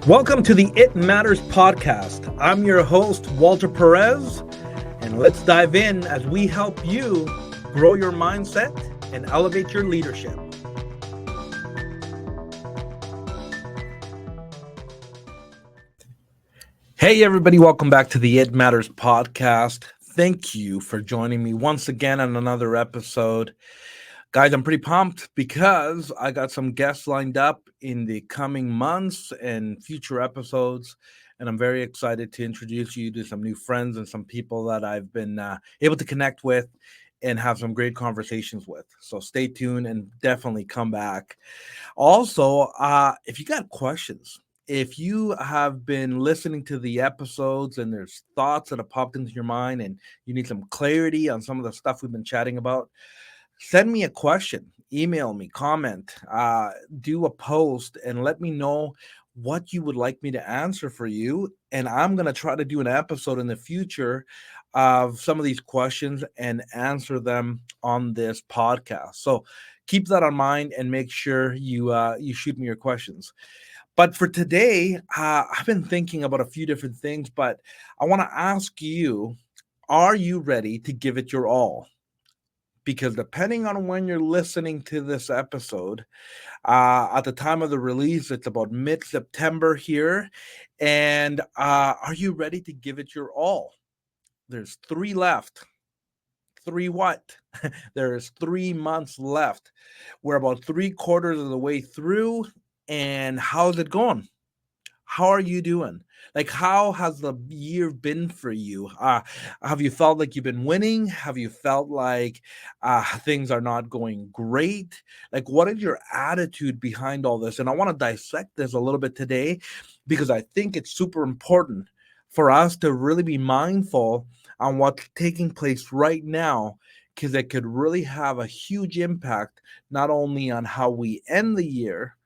Welcome to the It Matters podcast. I'm your host, Walter Perez, and let's dive in as we help you grow your mindset and elevate your leadership. Hey, everybody, welcome back to the It Matters podcast. Thank you for joining me once again on another episode. Guys, I'm pretty pumped because I got some guests lined up in the coming months and future episodes, and I'm very excited to introduce you to some new friends and some people that I've been able to connect with and have some great conversations with. So stay tuned and definitely come back. Also, if you got questions, if you have been listening to the episodes and there's thoughts that have popped into your mind and you need some clarity on some of the stuff we've been chatting about, send me a question, email me, comment, do a post, and let me know what you would like me to answer for you. And I'm going to try to do an episode in the future of some of these questions and answer them on this podcast. So keep that in mind and make sure you shoot me your questions. But for today, I've been thinking about a few different things, but I want to ask you, are you ready to give it your all? Because depending on when you're listening to this episode, at the time of the release, it's about mid-September here. And are you ready to give it your all? There's 3 left. 3 what? There's 3 months left. We're about 3/4 of the way through. And how's it going? How are you doing? Like, how has the year been for you? Have you felt like you've been winning? Have you felt like things are not going great? Like, what is your attitude behind all this? And I want to dissect this a little bit today because I think it's super important for us to really be mindful on what's taking place right now, because it could really have a huge impact, not only on how we end the year,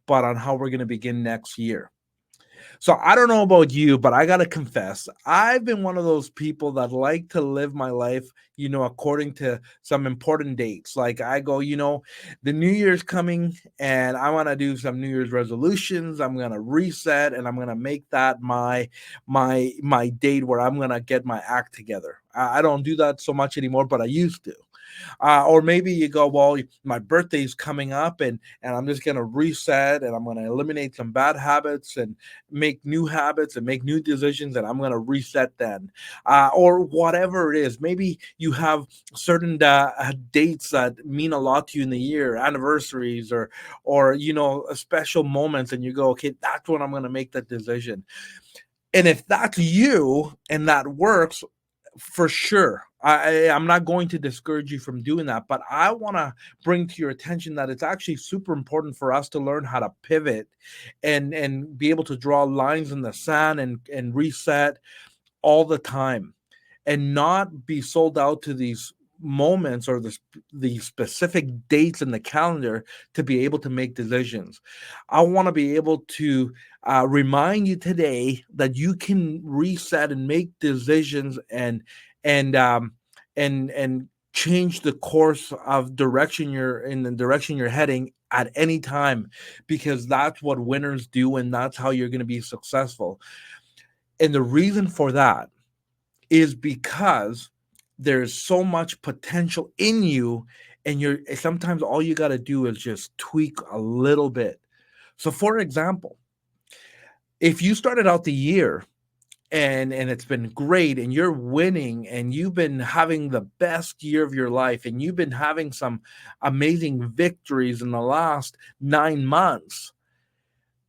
but on how we're going to begin next year. So I don't know about you, but I got to confess, I've been one of those people that like to live my life, according to some important dates. Like I go, the New Year's coming and I want to do some New Year's resolutions. I'm going to reset and I'm going to make that my date where I'm going to get my act together. I don't do that so much anymore, but I used to. Or maybe you go, well, my birthday's coming up and I'm just going to reset and I'm going to eliminate some bad habits and make new habits and make new decisions, and I'm going to reset then. Or whatever it is. Maybe you have certain dates that mean a lot to you in the year, anniversaries or special moments, and you go, okay, that's when I'm going to make that decision. And if that's you and that works, for sure, I'm not going to discourage you from doing that, but I want to bring to your attention that it's actually super important for us to learn how to pivot and be able to draw lines in the sand and reset all the time, and not be sold out to these moments or the specific dates in the calendar to be able to make decisions. I want to be able to remind you today that you can reset and make decisions and um, and change the course of direction you're heading at any time, because that's what winners do and that's how you're going to be successful. And the reason for that is because there's so much potential in you, and you're sometimes all you got to do is just tweak a little bit. So for example, if you started out the year and it's been great and you're winning and you've been having the best year of your life and you've been having some amazing victories in the last 9 months,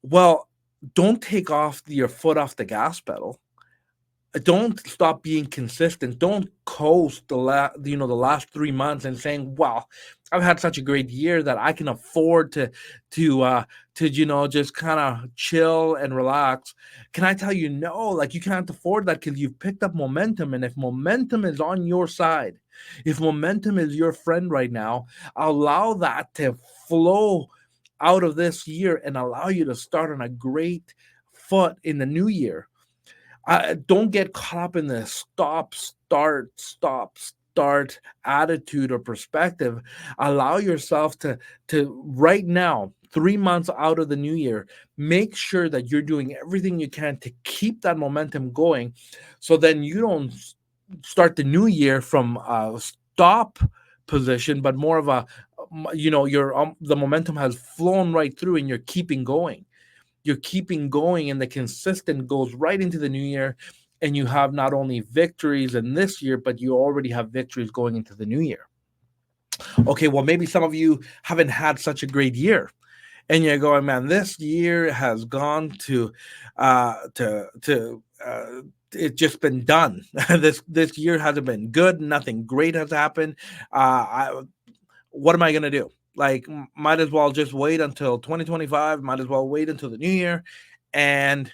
well, don't take off your foot off the gas pedal. Don't stop being consistent. Don't coast the last 3 months and saying, "Wow, I've had such a great year that I can afford to just kind of chill and relax." Can I tell you, no? Like, you can't afford that, because you've picked up momentum, and if momentum is on your side, if momentum is your friend right now, allow that to flow out of this year and allow you to start on a great foot in the new year. Don't get caught up in the stop, start attitude or perspective. Allow yourself to right now 3 months out of the new year, make sure that you're doing everything you can to keep that momentum going, so then you don't start the new year from a stop position, but more of a, your the momentum has flown right through and you're keeping going. You're keeping going, and the consistent goes right into the new year, and you have not only victories in this year, but you already have victories going into the new year. Okay, well, maybe some of you haven't had such a great year, and you're going, man, this year has gone to it's just been done. This year hasn't been good. Nothing great has happened. What am I gonna do? Like, might as well just wait until 2025. Might as well wait until the new year, and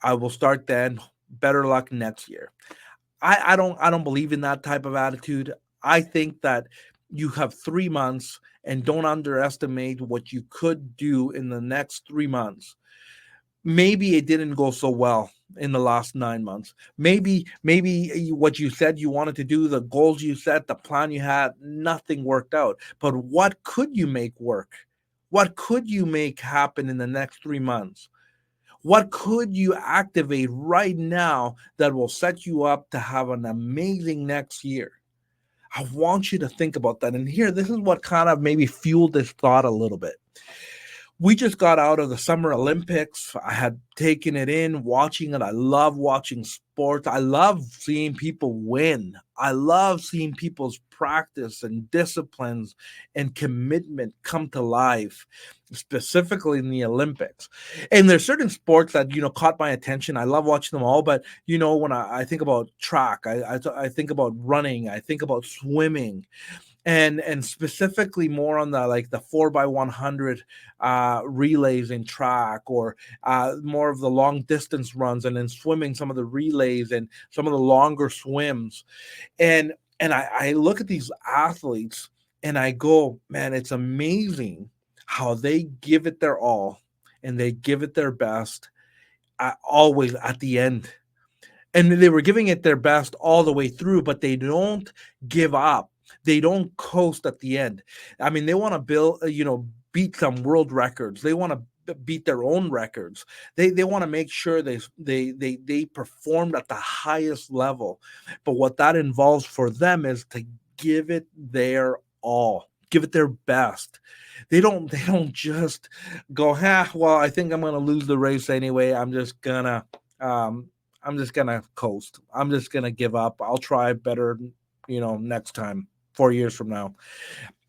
I will start then. Better luck next year. I don't believe in that type of attitude. I think that you have 3 months, and don't underestimate what you could do in the next 3 months. Maybe it didn't go so well in the last 9 months. Maybe what you said you wanted to do, the goals you set, the plan you had, nothing worked out. But what could you make work? What could you make happen in the next 3 months? What could you activate right now that will set you up to have an amazing next year? I want you to think about that. And here, this is what kind of maybe fueled this thought a little bit. We just got out of the Summer Olympics. I had taken it in, watching it. I love watching sports. I love seeing people win. I love seeing people's practice and disciplines and commitment come to life, specifically in the Olympics. And there's certain sports that, caught my attention. I love watching them all. But, when I think about track, I think about running, I think about swimming, and specifically more on the, like, the 4x100 relays in track, or more of the long distance runs, and then swimming, some of the relays and some of the longer swims. And I look at these athletes and I go, man, it's amazing how they give it their all, and they give it their best, always at the end. And they were giving it their best all the way through, but they don't give up. They don't coast at the end. I mean, they want to beat some world records. They want to beat their own records. They want to make sure they performed at the highest level. But what that involves for them is to give it their all, give it their best. They don't just go, well, I think I'm gonna lose the race anyway. I'm just gonna coast. I'm just gonna give up. I'll try better, next time, 4 years from now.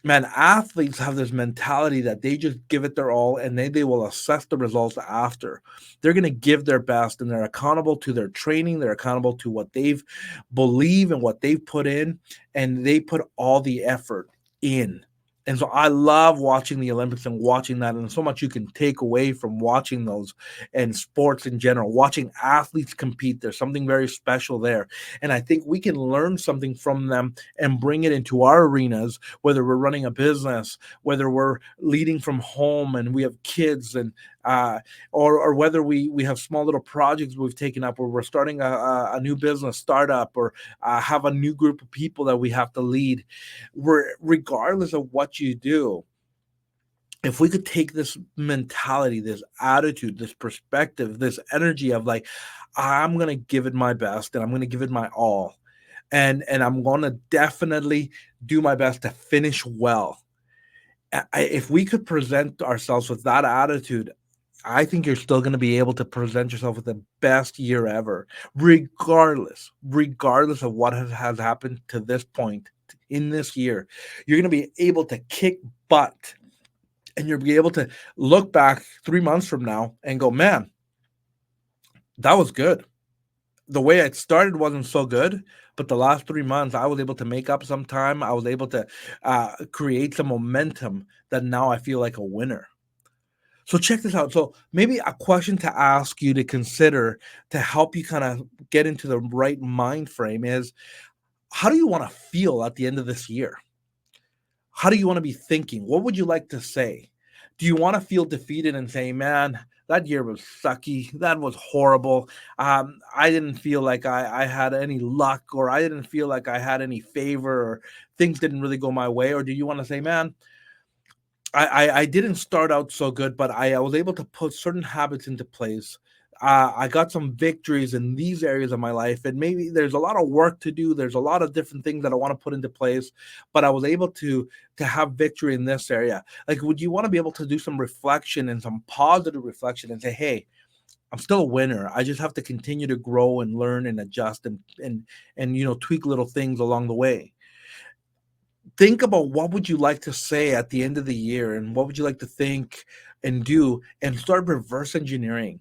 Man, athletes have this mentality that they just give it their all, and they will assess the results after. They're going to give their best, and they're accountable to their training. They're accountable to what they've believe and what they've put in, and they put all the effort in. And so I love watching the Olympics and watching that, and so much you can take away from watching those, and sports in general. Watching athletes compete, there's something very special there. And I think we can learn something from them and bring it into our arenas, whether we're running a business, whether we're leading from home and we have kids, and or whether we have small little projects we've taken up, or we're starting a new business startup, or have a new group of people that we have to lead. Regardless of what you do, if we could take this mentality, this attitude, this perspective, this energy of, like, I'm going to give it my best, and I'm going to give it my all, and I'm going to definitely do my best to finish well. If we could present ourselves with that attitude, I think you're still going to be able to present yourself with the best year ever, regardless of what has happened to this point in this year. You're going to be able to kick butt, and you'll be able to look back 3 months from now and go, man, that was good. The way it started wasn't so good, but the last 3 months, I was able to make up some time. I was able to create some momentum that now I feel like a winner. So check this out. So maybe a question to ask you to consider to help you kind of get into the right mind frame is, how do you want to feel at the end of this year? How do you want to be thinking? What would you like to say? Do you want to feel defeated and say, man, that year was sucky. That was horrible. I didn't feel like I had any luck, or I didn't feel like I had any favor, or things didn't really go my way? Or do you want to say, man, I didn't start out so good, but I was able to put certain habits into place. I got some victories in these areas of my life, and maybe there's a lot of work to do. There's a lot of different things that I want to put into place, but I was able to have victory in this area. Like, would you want to be able to do some reflection and some positive reflection and say, "Hey, I'm still a winner. I just have to continue to grow and learn and adjust and tweak little things along the way." Think about what would you like to say at the end of the year, and what would you like to think and do, and start reverse engineering.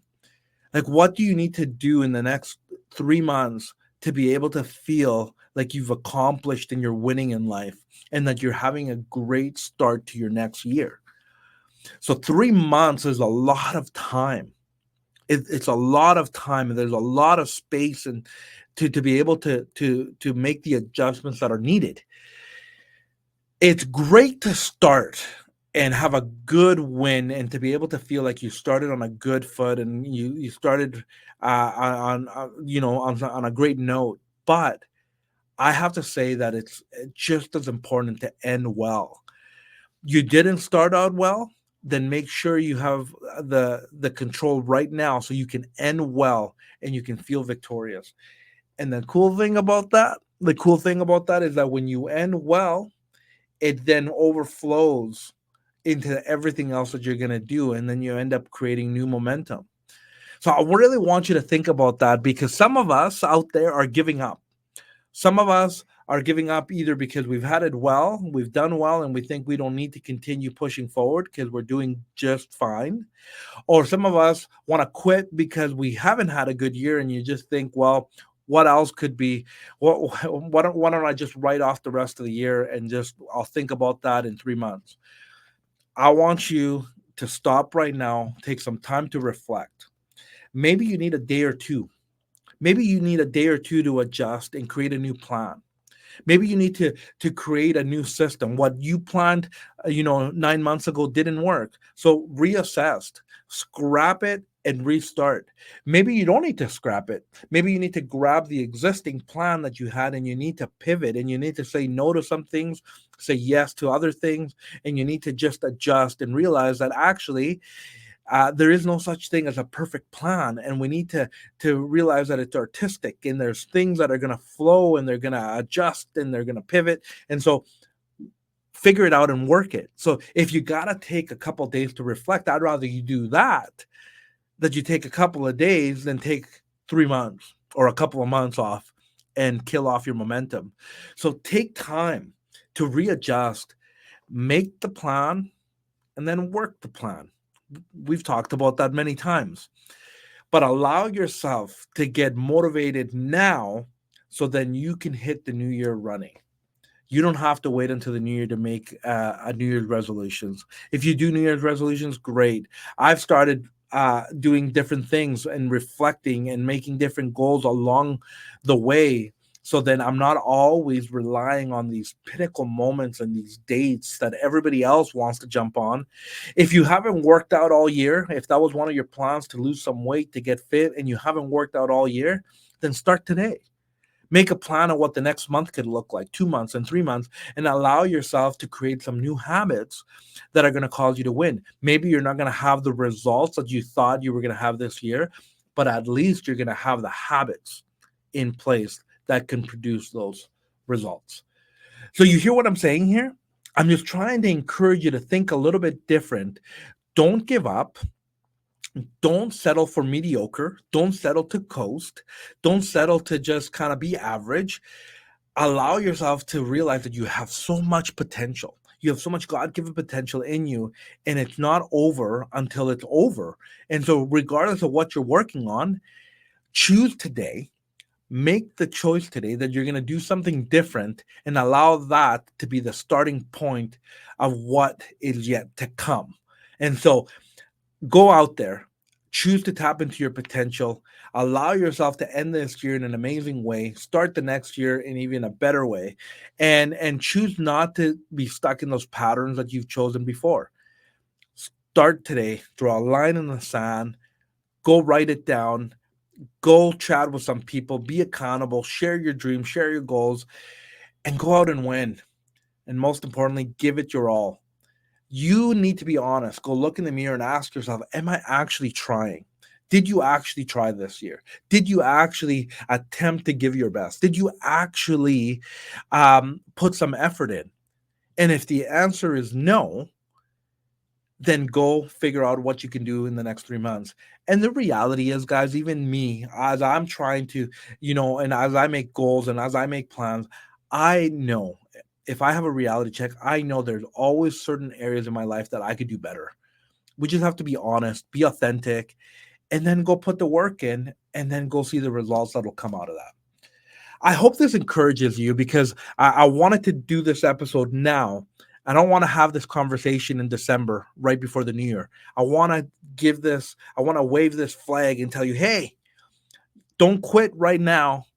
Like, what do you need to do in the next 3 months to be able to feel like you've accomplished and you're winning in life, and that you're having a great start to your next year? So 3 months is a lot of time. It's a lot of time, and there's a lot of space and to be able to make the adjustments that are needed. It's great to start and have a good win, and to be able to feel like you started on a good foot, and you started on a great note. But I have to say that it's just as important to end well. You didn't start out well, then make sure you have the control right now, so you can end well and you can feel victorious. And the cool thing about that is that when you end well, it then overflows into everything else that you're going to do, and then you end up creating new momentum. So I really want you to think about that, because some of us out there are giving up. Some of us are giving up either because we've had it well, we've done well, and we think we don't need to continue pushing forward because we're doing just fine. Or some of us want to quit because we haven't had a good year, and you just think, well, what else could be? Why don't I just write off the rest of the year, and just I'll think about that in 3 months? I want you to stop right now, take some time to reflect. Maybe you need a day or two. Maybe you need a day or two to adjust and create a new plan. Maybe you need to create a new system. What you planned, 9 months ago didn't work. So reassess, scrap it, and restart. Maybe you don't need to scrap it. Maybe you need to grab the existing plan that you had, and you need to pivot, and you need to say no to some things, say yes to other things, and you need to just adjust and realize that actually there is no such thing as a perfect plan, and we need to realize that it's artistic, and there's things that are going to flow, and they're going to adjust, and they're going to pivot, and so figure it out and work it. So if you got to take a couple days to reflect, I'd rather you do that you take a couple of days than take 3 months or a couple of months off and kill off your momentum. So take time to readjust, make the plan, and then work the plan. We've talked about that many times, but allow yourself to get motivated now, so then you can hit the new year running. You don't have to wait until the new year to make a New Year's resolutions. If you do New Year's resolutions, great. I've started doing different things and reflecting and making different goals along the way, so then I'm not always relying on these pinnacle moments and these dates that everybody else wants to jump on. If you haven't worked out all year, if that was one of your plans to lose some weight, to get fit, and you haven't worked out all year, then start today. Make a plan of what the next month could look like, 2 months and 3 months, and allow yourself to create some new habits that are going to cause you to win. Maybe you're not going to have the results that you thought you were going to have this year, but at least you're going to have the habits in place that can produce those results. So, you hear what I'm saying here? I'm just trying to encourage you to think a little bit different. Don't give up. Don't settle for mediocre. Don't settle to coast. Don't settle to just kind of be average. Allow yourself to realize that you have so much potential. You have so much God given potential in you, and it's not over until it's over. And so, regardless of what you're working on, choose today. Make the choice today that you're going to do something different, and allow that to be the starting point of what is yet to come. And so, go out there, choose to tap into your potential, allow yourself to end this year in an amazing way, start the next year in even a better way, and choose not to be stuck in those patterns that you've chosen before. Start today, draw a line in the sand, go write it down, go chat with some people, be accountable, share your dreams, share your goals, and go out and win. And most importantly, give it your all. You need to be honest. Go look in the mirror and ask yourself, am I actually trying? Did you actually try this year? Did you actually attempt to give your best? Did you actually put some effort in? And if the answer is no, then go figure out what you can do in the next 3 months. And the reality is, guys, even me, as I'm trying to, and as I make goals and as I make plans, I know if I have a reality check, I know there's always certain areas in my life that I could do better. We just have to be honest, be authentic, and then go put the work in and then go see the results that'll come out of that. I hope this encourages you because I wanted to do this episode now. I don't want to have this conversation in December, right before the new year. I want to wave this flag and tell you, hey, don't quit right now.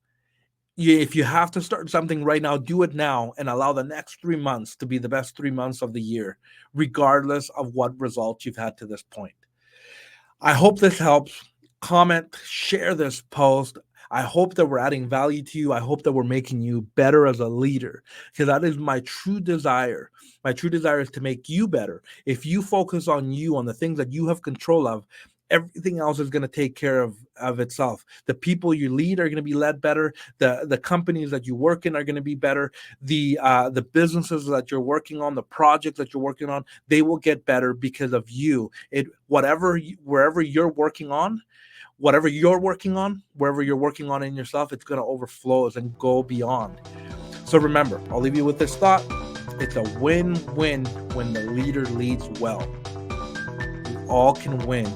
If you have to start something right now, do it now and allow the next 3 months to be the best 3 months of the year, regardless of what results you've had to this point. I hope this helps. Comment, share this post. I hope that we're adding value to you. I hope that we're making you better as a leader, because that is my true desire. My true desire is to make you better. If you focus on you, on the things that you have control of, everything else is going to take care of itself. The people you lead are going to be led better. The companies that you work in are going to be better. The businesses that you're working on, the projects that you're working on, they will get better because of you. Wherever you're working on, wherever you're working on in yourself, it's going to overflow and go beyond. So remember, I'll leave you with this thought. It's a win-win when the leader leads well. We all can win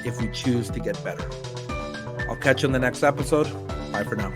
if we choose to get better. I'll catch you in the next episode. Bye for now.